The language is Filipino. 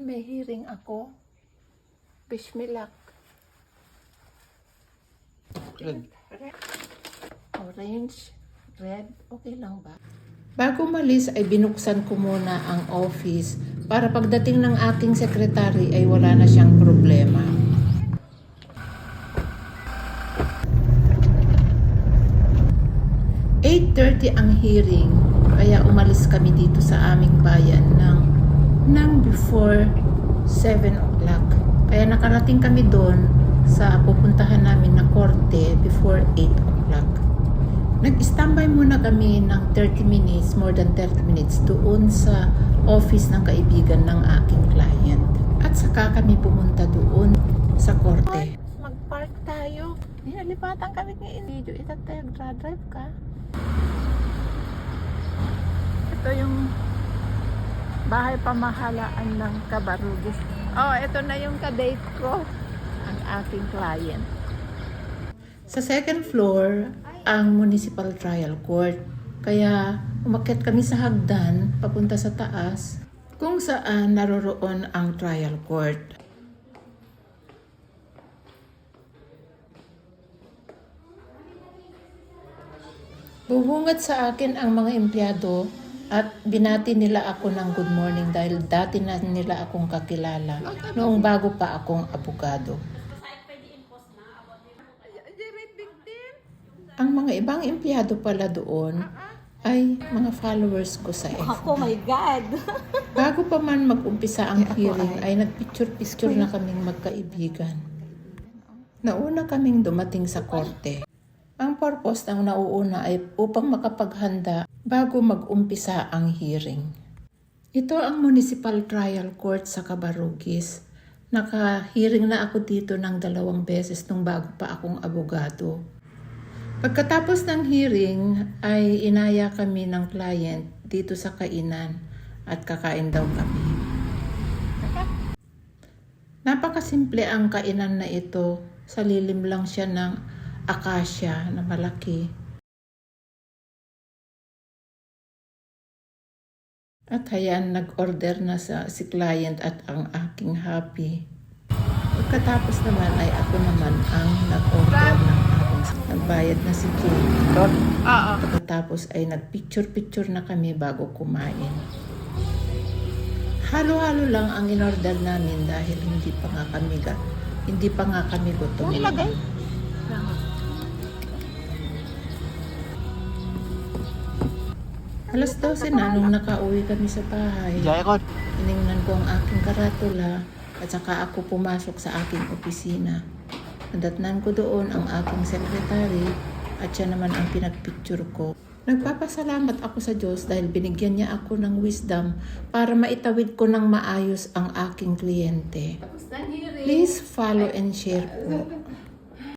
may hearing ako. Wish me luck. Red. Orange, red, okay lang ba? Bago malis ay binuksan ko muna ang office para pagdating ng aking sekretary ay wala na siyang problema. "8:30 ang hearing, kaya umalis kami dito sa aming bayan ng before 7 o'clock. Kaya nakarating kami doon sa pupuntahan namin na korte before 8 o'clock. Nag-standby muna kami ng 30 minutes, more than 30 minutes, doon sa office ng kaibigan ng aking client. At saka kami pumunta doon sa korte. Mag-park tayo. Nalipatan kami ng video. Ito tayo, drive ka. Ito yung bahay pamahalaan ng Cabarugis. Oh, ito na yung kadate ko. Ang aking client. Sa second floor, ang Municipal Trial Court. Kaya umakyat kami sa hagdan papunta sa taas kung saan naroroon ang trial court. Bubungad sa akin ang mga empleyado at binati nila ako ng good morning dahil dati na nila akong kakilala noong bago pa akong abogado. Ang mga ibang empleyado pala doon ay mga followers ko sa FB. Oh my God! Bago pa man mag-umpisa ang hearing ay nagpicture-picture na kaming magkaibigan. Nauna kaming dumating sa korte. Ang purpose ng nauuna ay upang makapaghanda bago mag-umpisa ang hearing. Ito ang Municipal Trial Court sa Cabarugis. Naka-hearing na ako dito ng 2 beses nung bago pa akong abogado. Pagkatapos ng hearing ay inaya kami ng client dito sa kainan at kakain daw kami. Napakasimple ang kainan na ito. Sa lilim lang siya ng akasya na malaki. At hayaan nag-order na si client at ang aking happy. Pagkatapos naman ay ako naman ang nag-order ng aking nagbayad na si Kate. Pagkatapos ay nag-picture-picture na kami bago kumain. Halo-halo lang ang in-order namin dahil hindi pa nga kami gutom. Nilagay. Alas 12 na nung nakauwi kami sa bahay. Tiningnan ko ang aking karatula at saka ako pumasok sa aking opisina. Nadatnan ko doon ang aking sekretary at siya naman ang pinagpicture ko. Nagpapasalamat ako sa Diyos dahil binigyan niya ako ng wisdom para maitawid ko ng maayos ang aking kliyente. Please follow and share po.